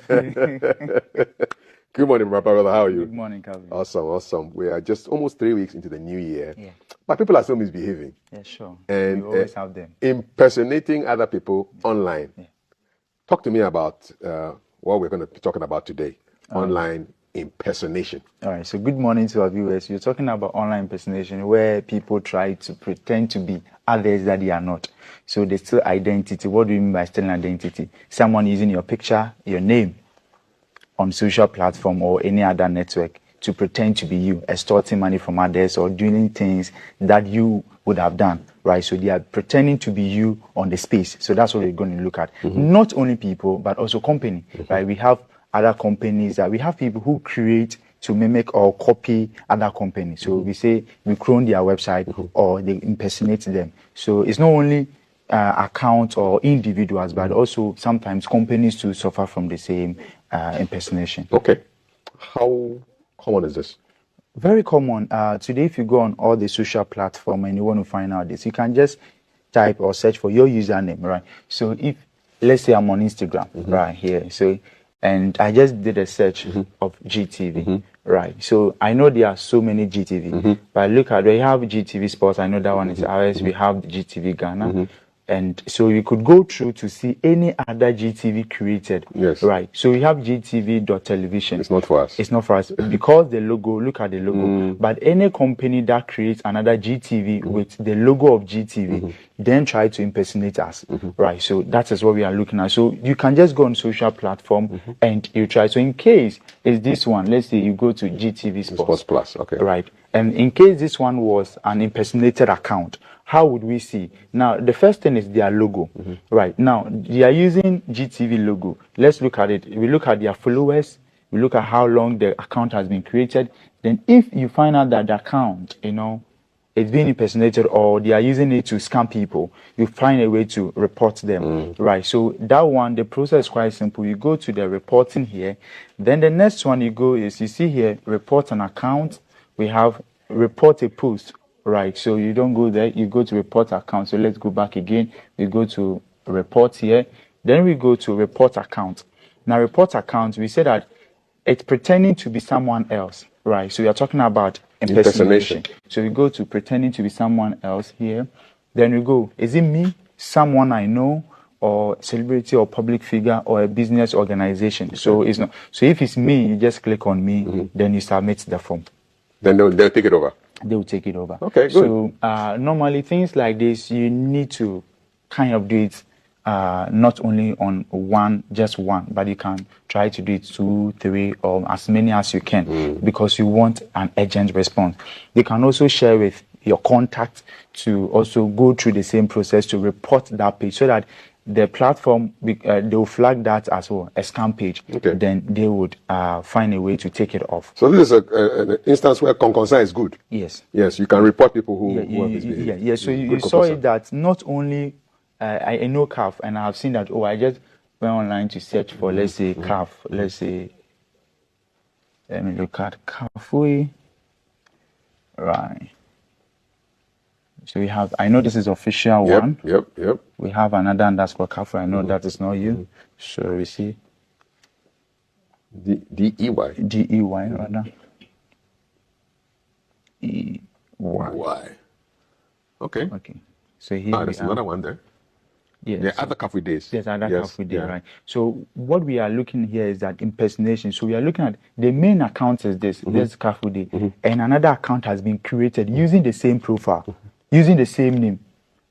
Good morning, my brother. How are you? Good morning, Calvin. Awesome. We are just almost 3 weeks into the new year. Yeah. But people are still misbehaving. Yeah, sure. And we always have them. Impersonating other people online. Yeah. Talk to me about what we're going to be talking about today. Online impersonation. All right. So good morning to our viewers. You're talking about online impersonation where people try to pretend to be others that they are not. So they steal identity. What do you mean by stealing identity? Someone using your picture, your name on social platform or any other network to pretend to be you, extorting money from others or doing things that you would have done, right? So they are pretending to be you on the space. So that's what we're going to look at. Not only people, but also company, right? We have other companies that we have people who create to mimic or copy other companies. So we say we clone their website or they impersonate them. So it's not only accounts or individuals, but also sometimes companies to suffer from the same impersonation. Okay. How common is this? Very common. Today, if you go on all the social platform and you want to find out this, you can just type or search for your username, right? So if, let's say I'm on Instagram, right here, so, and I just did a search of GTV, right? So I know there are so many GTV, but look at, we have GTV Sports, I know that one is ours, we have the GTV Ghana, and so you could go through to see any other GTV created, right? So we have GTV.television. It's not for us. It's not for us because the logo, look at the logo. But any company that creates another GTV with the logo of GTV, then try to impersonate us, right? So that is what we are looking at. So you can just go on social platform and you try. So in case it's this one, let's say you go to GTV Sports Plus, okay, right? And in case this one was an impersonated account, how would we see? Now, the first thing is their logo, right? Now, they are using GTV logo. Let's look at it. We look at their followers. We look at how long the account has been created. Then if you find out that the account, it's being impersonated or they are using it to scam people, you find a way to report them, right? So that one, the process is quite simple. You go to the reporting here. Then the next one you go is, you see here, report an account. We have report a post. Right, so you don't go there, you go to report account. So let's go back again. We go to report here. Then we go to report account. Now, report account, we say that it's pretending to be someone else, right? So we are talking about impersonation. So we go to pretending to be someone else here. Then we go, is it me, someone I know, or celebrity or public figure or a business organization? So it's not. So if it's me, you just click on me, then you submit the form. Then they'll take it over. They will take it over. Okay, good. So normally things like this, you need to kind of do it not only on just one, but you can try to do it 2, 3, or as many as you can, because you want an urgent response. You can also share with your contact to also go through the same process to report that page, so that the platform, they will flag that as well, a scam page. Okay. Then they would find a way to take it off. So this is an instance where concern is good. Yes. Yes, you can report people who have misbehaved. Yeah. So you saw it that not only I know calf, and I have seen that. I just went online to search for, let's say, calf. Let's say, let me look at Kafui. Right. So we have, I know this is official one. Yep. We have another underscore Kafui. I know that is not you. So we see D-E-Y. D-E-Y rather. E-Y. Y. Okay. So here there's another one there. Yes. There are other Kafui days. There's other Kafui day, right? So what we are looking here is that impersonation. So we are looking at the main account is this Kafui day, and another account has been created using the same profile, using the same name.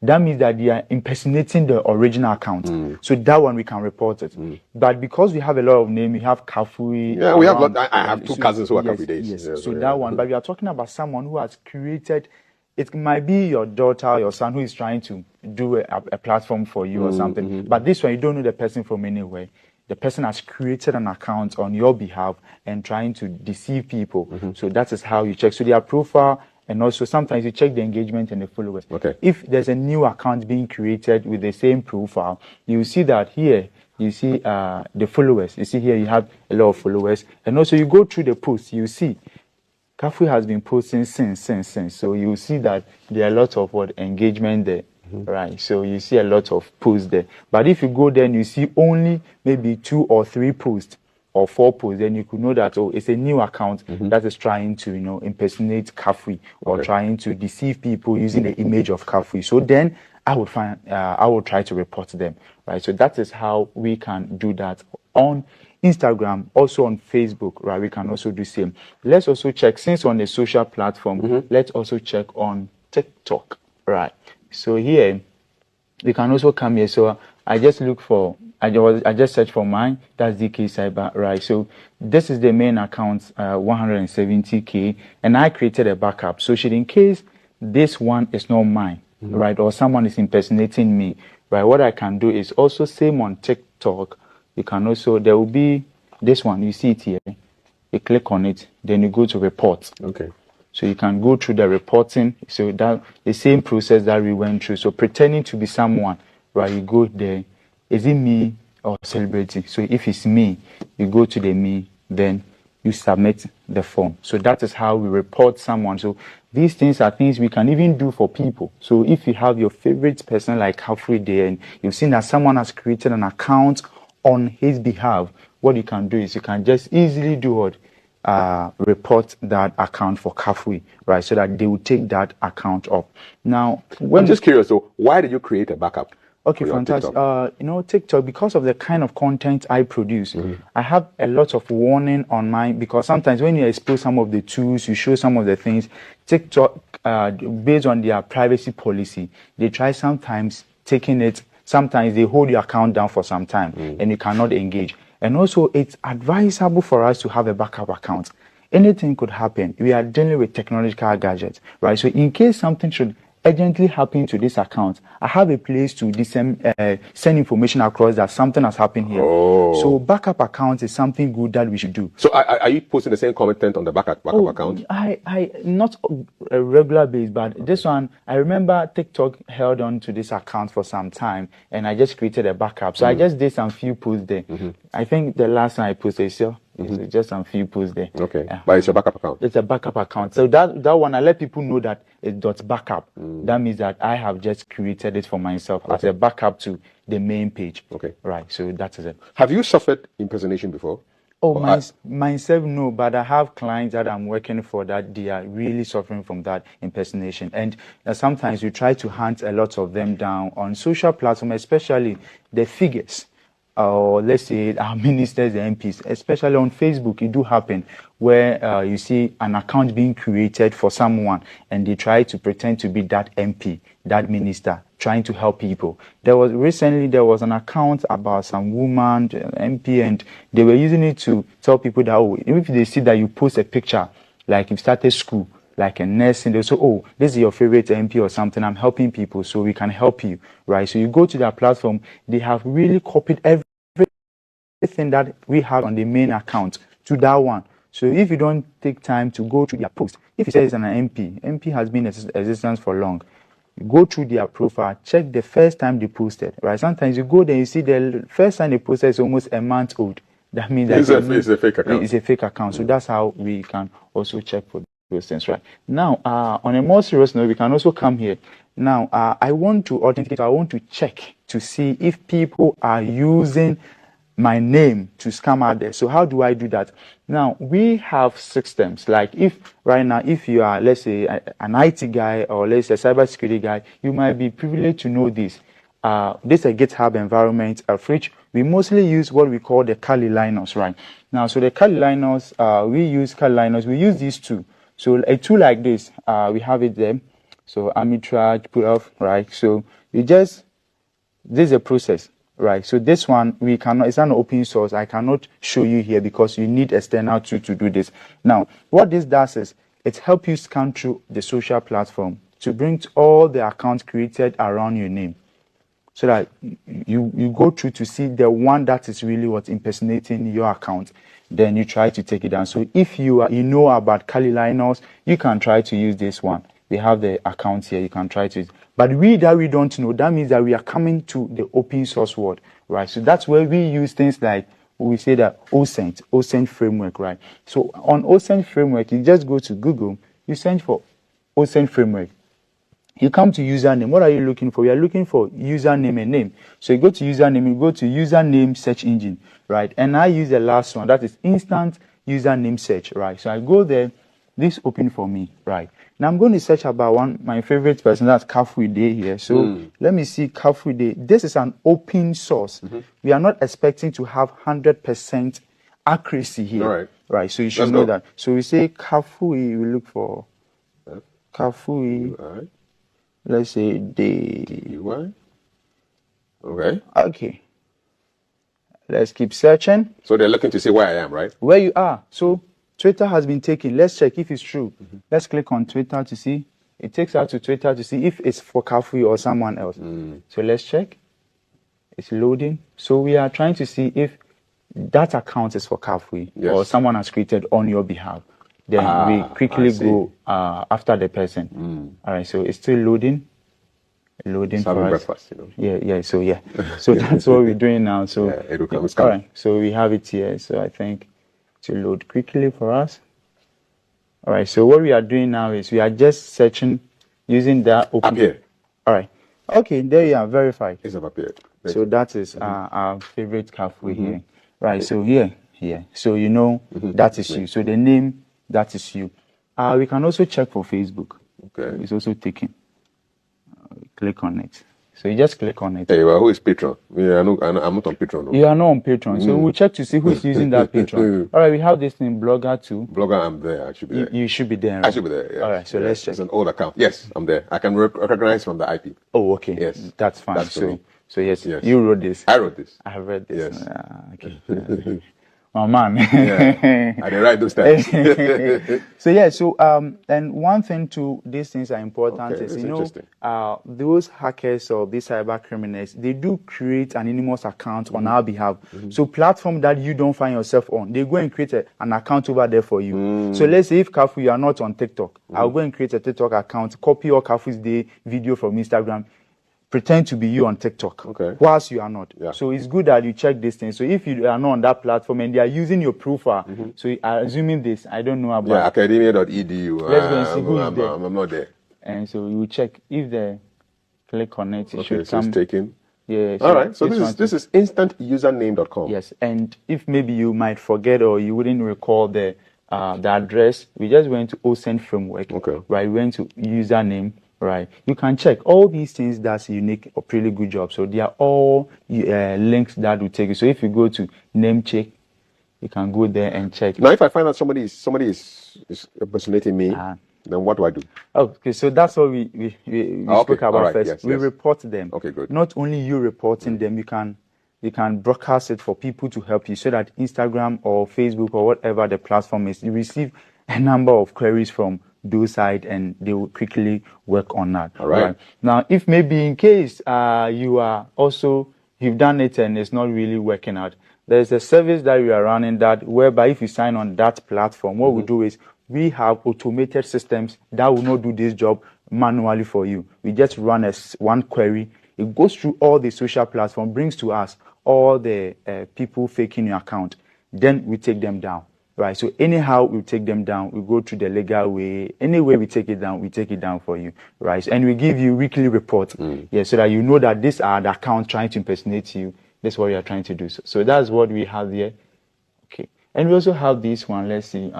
That means that they are impersonating the original account. So that one we can report it. But because we have a lot of names, we have Kafui. Yeah, we have. I have two cousins who are Kafui days. Yes. So that one. But we are talking about someone who has created. It might be your daughter or your son who is trying to do a platform for you or something. But this one, you don't know the person from anywhere. The person has created an account on your behalf and trying to deceive people. So that is how you check. So their profile, and also sometimes you check the engagement and the followers. Okay. If there's a new account being created with the same profile, you see that here, you see the followers. You see here you have a lot of followers. And also you go through the posts, you see Kafui has been posting since. So you see that there are a lot of engagement there. Right, so you see a lot of posts there. But if you go there and you see only maybe 2 or 3 posts, or 4 posts, then you could know that, oh, it's a new account that is trying to, impersonate Kafui or trying to deceive people using the image of Kafui. So then I would try to report them, right? So that is how we can do that on Instagram, also on Facebook, right? We can also do same. Let's also check, since on a social platform, let's also check on TikTok, right? So here, we can also come here. So I just look for, I just search for mine. That's DK Cyber, right? So this is the main account, 170K, and I created a backup. So should in case this one is not mine, right, or someone is impersonating me, right, what I can do is also same on TikTok. You can also, there will be this one, you see it here. You click on it, then you go to report. Okay. So you can go through the reporting. So that the same process that we went through. So pretending to be someone, right? You go there. Is it me or celebrity? So if it's me, you go to the me, then you submit the form. So that is how we report someone. So these things are things we can even do for people. So if you have your favorite person like Kafui there, and you've seen that someone has created an account on his behalf, what you can do is you can just easily do what? Report that account for Kafui, right? So that they will take that account off. Now, I'm just curious, so why did you create a backup? Okay, fantastic. TikTok, because of the kind of content I produce, I have a lot of warning on mine, because sometimes when you expose some of the tools, you show some of the things, TikTok, based on their privacy policy, they try sometimes taking it, sometimes they hold your account down for some time and you cannot engage. And also, it's advisable for us to have a backup account. Anything could happen. We are dealing with technological gadgets, right? So in case something should urgently happen to this account, I have a place to send information across that something has happened here. Oh. So backup account is something good that we should do. So are you posting the same content on the backup account? I not a regular base, but this one, I remember TikTok held on to this account for some time, and I just created a backup. So I just did some few posts there. I think the last time I posted, so it's just some few posts there. Okay, but it's your backup account. It's a backup account. So that one, I let people know that it's .backup. That means that I have just created it for myself as a backup to the main page. Okay. Right. So that is it. Have you suffered impersonation before? Oh, myself, no, but I have clients that I'm working for that they are really suffering from that impersonation. And sometimes you try to hunt a lot of them down on social platforms, especially the figures, or let's say our ministers, the MPs, especially on Facebook. It do happen where you see an account being created for someone and they try to pretend to be that MP, that minister, trying to help people. There was an account about some woman, MP, and they were using it to tell people that, oh, if they see that you post a picture, like you've started school, like a nurse, and they say, oh, this is your favorite MP or something, I'm helping people, so we can help you, right? So you go to their platform, they have really copied everything that we have on the main account to that one. So if you don't take time to go through their post, if it says an MP has been in existence for long, you go through their profile, check the first time they posted, right? Sometimes you go there, you see the first time they posted is almost a month old. That means that it's a fake account. It's a fake account. So that's how we can also check for those things, right? Now, on a more serious note, we can also come here. Now, I want to authenticate, I want to check to see if people are using my name to scam out there. So how do I do that? Now, we have systems, like if right now, if you are, let's say, an IT guy or let's say a cybersecurity guy, you might be privileged to know this. This is a GitHub environment, of which we mostly use what we call the Kali Linux, right? Now, so the Kali Linux, we use these two. So a tool like this, we have it there. So Amitraj, put off, right? So this is a process. Right, so this one we cannot. It's an open source. I cannot show you here because you need external tool to do this. Now, what this does is it helps you scan through the social platform to bring all the accounts created around your name, so that you go through to see the one that is really what's impersonating your account. Then you try to take it down. So if you know about Kali Linux, you can try to use this one. We have the account here. You can try to. But we don't know, that means that we are coming to the open source world, right? So that's where we use things like, we say that OSENT framework, right? So on OSENT framework, you just go to Google, you search for OSENT framework. You come to username. What are you looking for? We are looking for username and name. So you go to username, you go to username search engine, right? And I use the last one, that is instant username search, right? So I go there, this open for me, right? Now I'm going to search about my favorite person, that's Kafuide here. So let me see Kafuide. This is an open source. We are not expecting to have 100% accuracy here. All right. Right. So you should know that. So we say Kafui, we look for Kafui. All right. Let's say the UI. Okay. Okay. Let's keep searching. So they're looking to see where I am, right? Where you are. So Twitter has been taken. Let's check if it's true. Let's click on Twitter to see. It takes us to Twitter to see if it's for Kafui or someone else. So let's check. It's loading. So we are trying to see if that account is for Kafui or someone has created on your behalf. Then we quickly go after the person. All right, so it's still loading. Loading for us. Breakfast, you know. Yeah. So that's what we're doing now. So it'll come. all right, so we have it here. So I think to load quickly for us. All right, so what we are doing now is we are just searching using that open. Up here. All right. Okay, there you are, verified. It's up here. So that is our favorite Kafui here. Right, so here. So you know that is you. So the name, that is you. We can also check for Facebook. Okay. It's also taken. Click on it. So you just click on it. Hey, well, who is Patreon? Yeah, I'm not on Patreon. No. You are not on Patreon. So we'll check to see who's using that Patreon. All right, we have this in Blogger too. Blogger, I'm there. I should be there. You should be there. Right? I should be there. Yeah. All right, so let's check. It's an old account. Yes, I'm there. I can recognize from the IP. Oh, okay. Yes. That's fine. That's so yes, you wrote this. I wrote this. I have read this. Yes. Okay. Oh man. Yeah. I didn't write those times. So and one thing too, these things are important is those hackers or these cyber criminals, they do create an anonymous account on our behalf. So platform that you don't find yourself on, they go and create an account over there for you. So let's say if Kafu, you are not on TikTok, I'll go and create a TikTok account, copy all Kafu's day video from Instagram, pretend to be you on TikTok, whilst you are not. Yeah. So it's good that you check these things. So if you are not on that platform and they are using your profile, so assuming this, I don't know about. Yeah, academia.edu. Let's go and see who is there. I'm not there. And so you check if they click on it. It should so come. it's taken. Yeah. All right. So this is instantusername.com. Yes, and if maybe you might forget or you wouldn't recall the address, we just went to OSEN framework. Okay. Right. We went to username. Right, you can check all these things. That's unique or pretty good job. So they are all links that will take you. So if you go to name check, you can go there and check. Now, if I find out somebody is impersonating me, then what do I do? Okay, so that's what we spoke about first. Yes, we report them. Okay, good. Not only you reporting them, you can broadcast it for people to help you, so that Instagram or Facebook or whatever the platform is, you receive a number of queries from those sides and they will quickly work on that. All right. Now, if maybe in case you've done it and it's not really working out, there's a service that we are running that whereby if you sign on that platform, what we do is we have automated systems that will not do this job manually for you. We just run one query. It goes through all the social platform, brings to us all the people faking your account. Then we take them down. Right, so anyhow we take them down, we go through the legal way. Any way we take it down for you, right? And we give you weekly reports, so that you know that these are the accounts trying to impersonate you. That's what we are trying to do. So that's what we have here. Okay, and we also have this one. Let's see,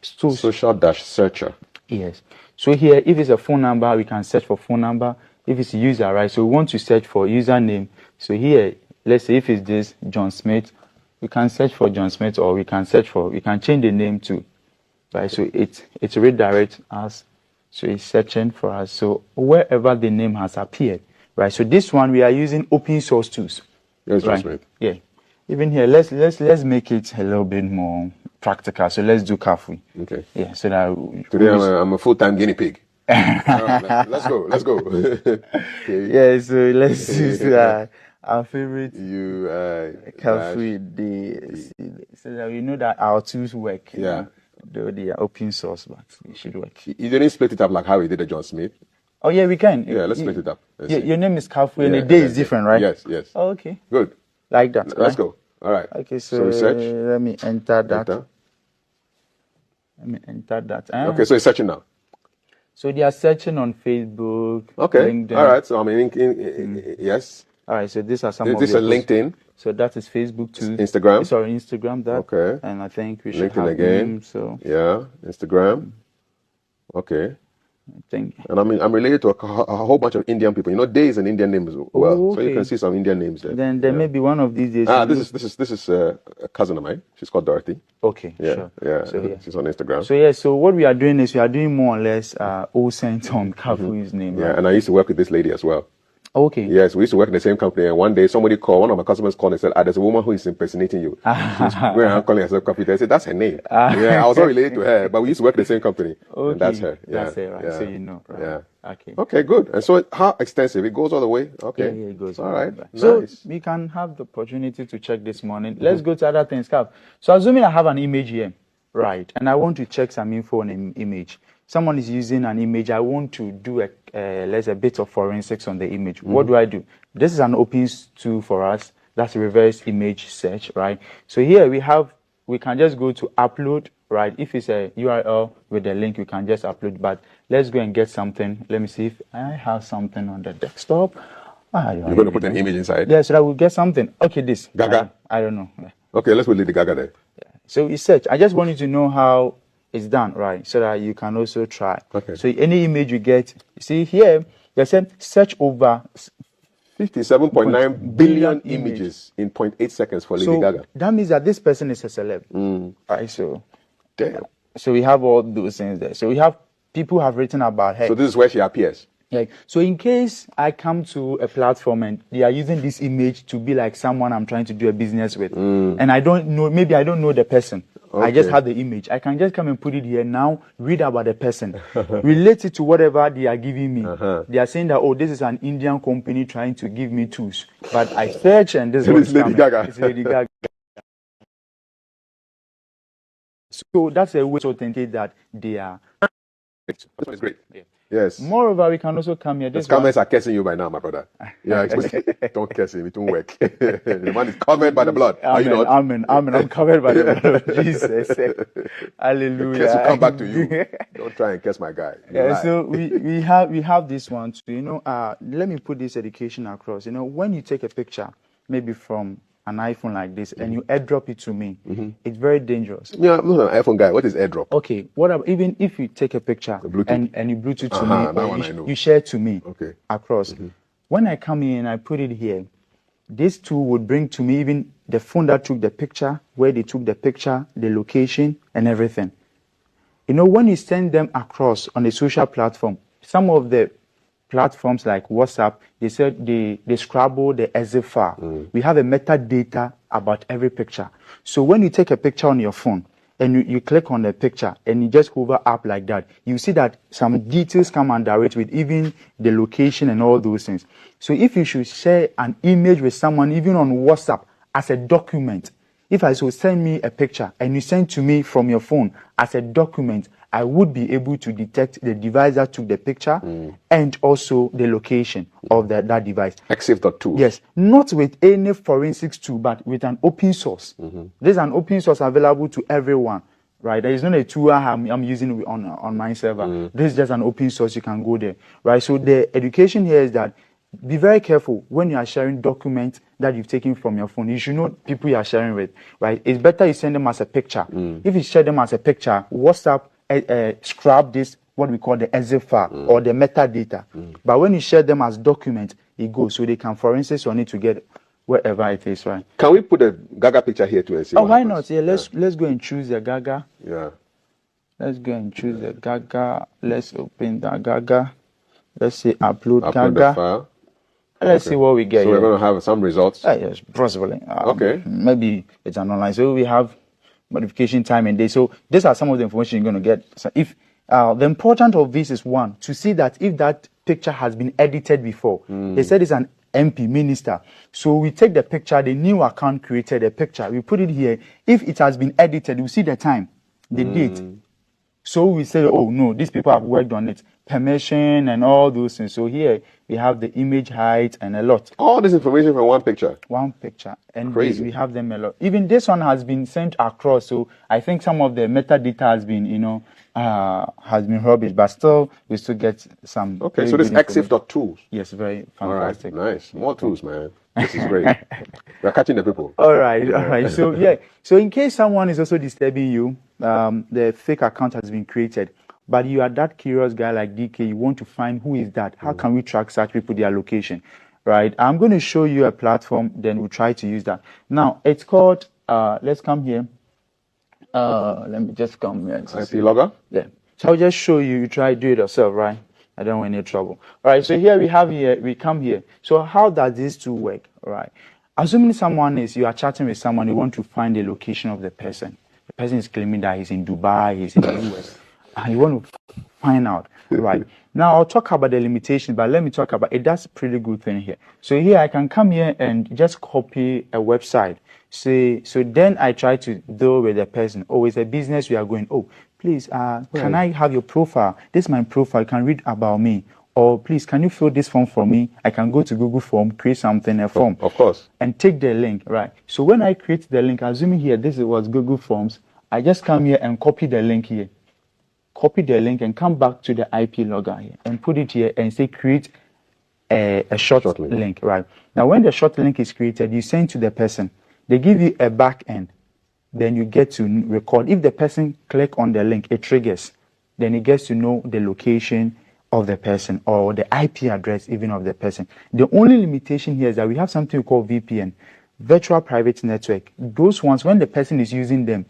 social-searcher. Yes. So here, if it's a phone number, we can search for phone number. If it's a user, right? So we want to search for username. So here, let's say if it's this John Smith. We can search for John Smith, or we can change the name too, right? So it redirects us, so it's searching for us. So wherever the name has appeared, right? So this one we are using open source tools. Yes, right? Right. Yeah. Even here, let's make it a little bit more practical. So let's do Kafui. Okay. Yeah. So that today I'm a full-time guinea pig. Let's go. Okay. Yeah. So let's use our favorite Kafui, so that we know that our tools work. Yeah. Though they are open source, but it should work. You didn't split it up like how we did at John Smith. Oh yeah, we can. Yeah, let's split it up. Your name is Kafui and the day is different, right? Yes. Oh, okay. Good. Like that. Let's go. All right. Okay, so we search. Let me enter that. Let me enter that. Okay, so it's searching now. So they are searching on Facebook, Okay. LinkedIn. All right. So I mean, yes. All right. So these are some of This the is LinkedIn, So that is Facebook too. Instagram. Sorry, Instagram. That. Okay. And I think we should LinkedIn have again. so Yeah. Instagram. Okay. I think. And I mean, I'm related to a whole bunch of Indian people. You know, Day is an Indian name as well. Oh, So you okay. can see some Indian names there. Then there may be one of these days. This is a cousin of mine. She's called Dorothy. Okay. Yeah. Sure. Yeah. So yeah. She's on Instagram. So yeah. So what we are doing is we are doing more or less all sense on Kafu's name. Yeah. Right? And I used to work with this lady as well. Okay. Yes, we used to work in the same company, and one day somebody called, one of my customers called and said, there's a woman who is impersonating you. She's going around calling herself computer. I said, that's her name. Yeah, I was not related to her, but we used to work in the same company. Okay. And that's her. Yeah. That's it, right? Yeah. So you know, right? Yeah. Okay. Okay, good. And so how extensive? It goes all the way? Okay. Yeah, it goes all right. Nice. So we can have the opportunity to check this morning. Let's go to other things, Cap. So assuming I have an image here, right, and I want to check some info on an image. Someone is using an image. I want to do a bit of forensics on the image. What do I do? This is an open tool for us. That's reverse image search, right? So here we can just go to upload, right? If it's a URL with a link, we can just upload. But let's go and get something. Let me see if I have something on the desktop. You're going to put an image inside? Yeah, so that we'll get something. Okay, this. Gaga? I don't know. Yeah. Okay, let's put Lady Gaga there. Yeah. So we search. I just want you to know how it's done, right? So that you can also try. Okay. So any image you get, you see here, they said search over 57.9 billion images in 0.8 seconds for Lady Gaga. That means that this person is a celeb. Right, so damn. So we have all those things there. So we have people have written about her. So this is where she appears. Like, so in case I come to a platform and they are using this image to be like someone I'm trying to do a business with, and I don't know, maybe I don't know the person. I just have the image. I can just come and put it here now, read about the person, relate it to whatever they are giving me. They are saying that, oh, this is an Indian company trying to give me tools. But I search and this is Lady Gaga. It's Lady Gaga. So that's a way to authenticate that they are. This one is great. Yeah. Yes. Moreover, we can also come here. These comments are cursing you by now, my brother. Yeah, don't curse him. It won't work. The man is covered by the blood. Amen. I'm covered by the blood of Jesus. Hallelujah. The curse will come back to you. Don't try and curse my guy. So we have this one too. You know, let me put this education across. You know, when you take a picture, maybe from an iPhone like this, and you airdrop it to me, it's very dangerous. Yeah, I'm not an iPhone guy. What is airdrop? Okay, even if you take a picture and you Bluetooth to me, or you share to me across. When I come in and I put it here, this tool would bring to me even the phone that took the picture, where they took the picture, the location, and everything. You know, when you send them across on a social platform, some of the platforms like WhatsApp, they said they scrabble the exit file. We have a metadata about every picture. So when you take a picture on your phone and you click on the picture and you just hover up like that, you see that some details come under it with even the location and all those things. So if you should share an image with someone, even on WhatsApp as a document, if I should send me a picture and you send to me from your phone as a document, I would be able to detect the device that took the picture and also the location of that device. Exif.tool. Yes, not with any forensics tool, but with an open source. There's an open source available to everyone, right? There is not a tool I'm using on my server. This is just an open source. You can go there, right? So the education here is that be very careful when you are sharing documents that you've taken from your phone. You should know people you are sharing with, right? It's better you send them as a picture. If you share them as a picture, WhatsApp scrap this, what we call the exif file or the metadata. But when you share them as documents, it goes, so they can forensics on it to get wherever it is, right? Can we put a Gaga picture here too and see? Oh, why not? Yeah, let's go and choose the Gaga. Yeah. Let's go and choose the Gaga. Let's open the Gaga. Let's say upload Gaga. The file. Let's see what we get. So we're going to have some results. Yes, possibly. Okay. Maybe it's an online. So we have modification time and day. So these are some of the information you're going to get. So if the importance of this is one, to see that if that picture has been edited before, they said it's an MP minister. So we take the picture, the new account created a picture, we put it here. If it has been edited, we see the time, the date. So we say, oh no, these people have worked on it. permission and all those things. So here we have the image height and a lot. All this information from one picture. One picture. And Crazy. we have them a lot. Even this one has been sent across. So I think some of the metadata has been, has been rubbish, but still we still get some. Okay, so this exif.tools. Yes, very All right, fantastic. nice. More tools, man. This is great. We're catching the people. All right. So yeah. So in case someone is also disturbing you, the fake account has been created, but you are that curious guy like DK, you want to find who is that? How can we track such people, their location? Right. I'm going to show you a platform, then we'll try to use that. Now it's called, let's come here. Let me just come here. IP logger? Yeah. So I'll just show you, you try to do it yourself, right? I don't want any trouble. All right, so here we come here. So how does this two work? All right. Assuming you are chatting with someone, you want to find the location of the person. The person is claiming that he's in Dubai, he's in the US, and you want to find out. Right. Now I'll talk about the limitations, but let me talk about it. That's a pretty good thing here. So here I can come here and just copy a website. So then I try to deal with the person. Oh, it's a business we are going. Oh, please, can I have your profile? This is my profile. You can read about me. Or please, can you fill this form for me? I can go to Google Form, create something, a form. Of course. And take the link, right? So when I create the link, assuming here, this was Google Forms, I just come here and copy the link here. Copy the link and come back to the IP logger here and put it here and say create a short link, right? Now, when the short link is created, you send to the person. They give you a back end. Then you get to record. If the person click on the link, it triggers. Then it gets to know the location of the person or the IP address even of the person. The only limitation here is that we have something we call VPN, virtual private network. Those ones, when the person is using them,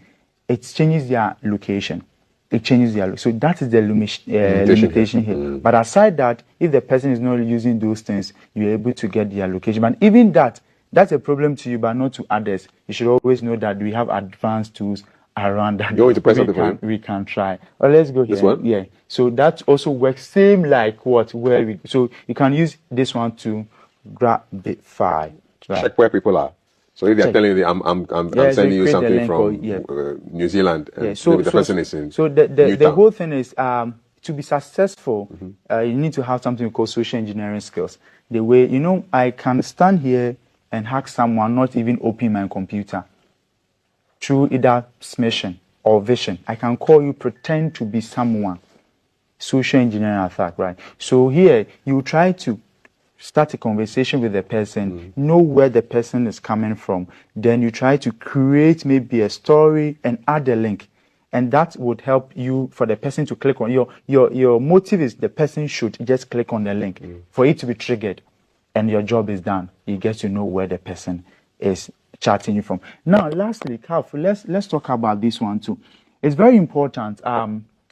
it changes their location. It changes their so that is the limitation here. But aside that, if the person is not using those things, you're able to get their location. But even that's a problem to you, but not to others. You should always know that we have advanced tools around that. You want me to press something we can try. Well, let's go here. This one? Yeah. So that also works same like so you can use this one to grab the file. Right. Check where people are. So if they're telling you, I'm sending you something from New Zealand, and maybe the person is in the whole thing is to be successful, you need to have something called social engineering skills. The way, I can stand here and hack someone, not even open my computer, through either smashing or vision. I can call you, pretend to be someone. Social engineering attack, right? So here, you try to start a conversation with the person, know where the person is coming from. Then you try to create maybe a story and add a link. And that would help you for the person to click on. Your motive is the person should just click on the link for it to be triggered. And your job is done. You get to know where the person is chatting you from. Now, lastly, Kafu, let's talk about this one too. It's very important.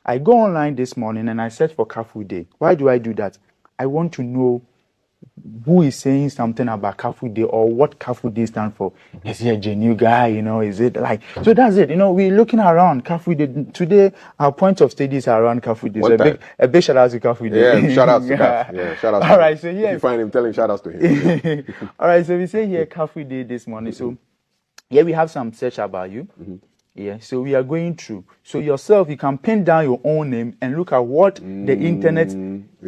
I go online this morning and I search for Kafu Day. Why do I do that? I want to know who is saying something about Kafu Day or what Kafu Day stands for. Is he a genuine guy? Is it like, so that's it. We're looking around Kafu Day. Today, our point of study is around Kafu Day. So a big shout out to Kafu Day. Yeah, shout out to Kafu. Yeah, shout out to All right, so here. If you find him, tell him shout out to him. All right, so we say here Kafu Day this morning. So here we have some search about you. Yeah, so we are going through. So yourself, you can pin down your own name and look at what the internet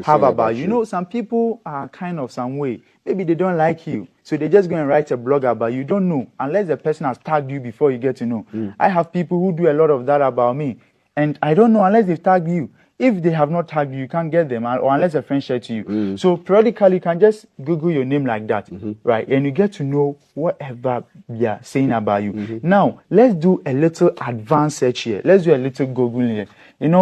have about you. Some people are kind of some way. Maybe they don't like you. So they just go and write a blog about you. Don't know. Unless the person has tagged you before you get to know. I have people who do a lot of that about me. And I don't know unless they've tagged you. If they have not tagged you, you can't get them, or unless a friend shared to you. So periodically, you can just Google your name like that, right? And you get to know whatever they are saying about you. Now, let's do a little advanced search here. Let's do a little Googling here.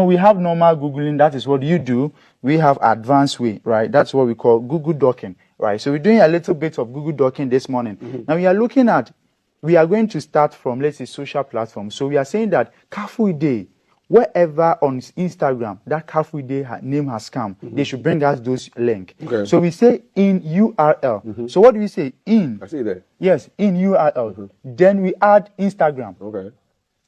We have normal Googling. That is what you do. We have advanced way, right? That's what we call Google Docking, right? So we're doing a little bit of Google Docking this morning. Now, we are going to start from, let's say, social platforms. So we are saying that Kafu Day, wherever on Instagram that Kafu Day name has come, they should bring us those links. Okay. So we say in URL. So what do we say? In. I see that. Yes, in URL. Then we add Instagram. Okay.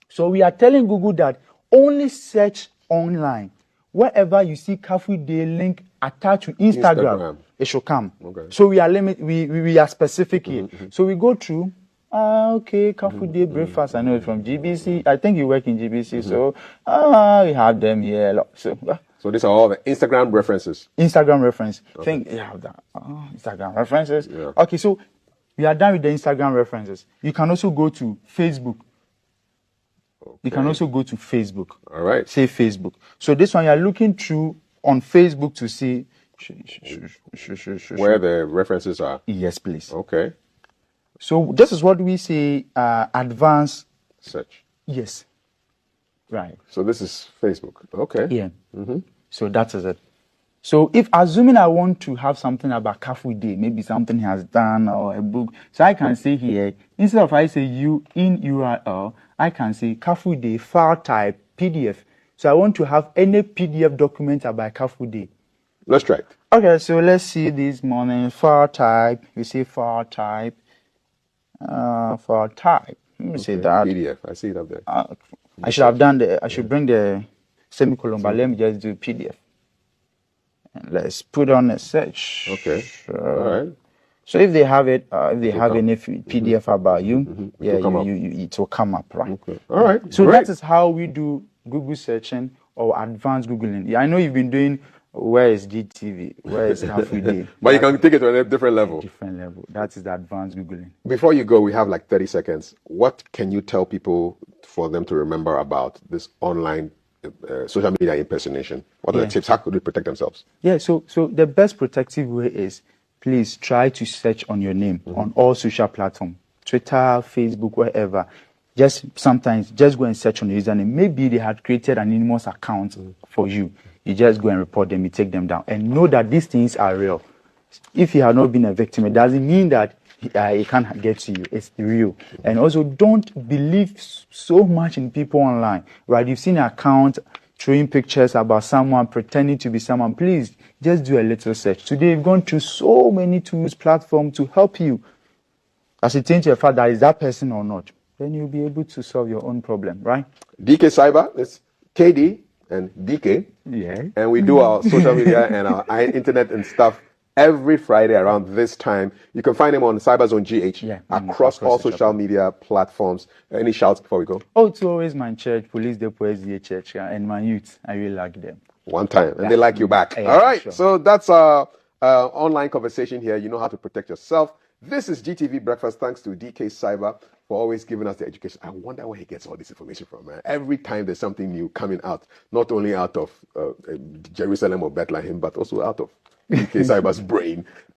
So we are telling Google that only search online. Wherever you see Kafu Day link attached to Instagram, it should come. Okay. So we are we are specific here. So we go through. Okay, Kafu Day breakfast. I know it's from GBC. I think you work in GBC, so we have them here a lot. So So these are all the Instagram references. Instagram reference. Think you have that. Instagram references. Yeah. Okay, so we are done with the Instagram references. You can also go to Facebook. You can also go to Facebook. All right. Say Facebook. So this one, you're looking through on Facebook to see where the references are. Yes, please. Okay. So this is what we say advanced Search. Yes. Right. So this is Facebook. Okay. Yeah. So that is it. So if assuming I want to have something about Kafu Day, maybe something he has done or a book, so I can say here, instead of I say you in URL, I can say Kafu Day file type PDF. So I want to have any PDF document about Kafu Day. Let's try it. Okay, so let's see this morning. File type. You say file type. File type. Let me say that. PDF. I see it up there. I should have done the. I should bring the semicolon, but let me just do PDF. And let's put on a search. Okay. All right. So if they have it, if they have any PDF about you, It will come it will come up, right? Okay. All right. So Great. that is how we do Google searching or advanced Googling. Yeah, I know you've been doing where is GTV, where is Cafe Day. But you can take it to a different level. Different level. That is the advanced Googling. Before you go, we have like 30 seconds. What can you tell people for them to remember about this online social media impersonation? What are the tips? How could they protect themselves? Yeah, so the best protective way is please try to search on your name on all social platforms, Twitter, Facebook, wherever. Just sometimes just go and search on your username. Maybe they had created an anonymous account for you. You just go and report them, you take them down. And know that these things are real. If you have not been a victim, it doesn't mean that it can't get to you. It's real. And also don't believe so much in people online. Right? You've seen an account throwing pictures about someone, pretending to be someone. Please, just do a little search. Today, we've gone through so many tools, platforms to help you ascertain to your fact that is that person or not. Then you'll be able to solve your own problem, right? DK Cyber, it's KD and DK. Yeah. And we do our social media and our internet and stuff every Friday around this time. You can find him on Cyberzone GH across all social media platforms. Any shouts before we go? Oh, it's always my church, Police Depot SDA Church, and my youth. I really like them. One time, and they like you back. Yeah, all right, sure. So that's our online conversation here. You know how to protect yourself. This is GTV Breakfast. Thanks to DK Cyber for always giving us the education. I wonder where he gets all this information from, man. Every time there's something new coming out, not only out of Jerusalem or Bethlehem, but also out of DK Cyber's brain.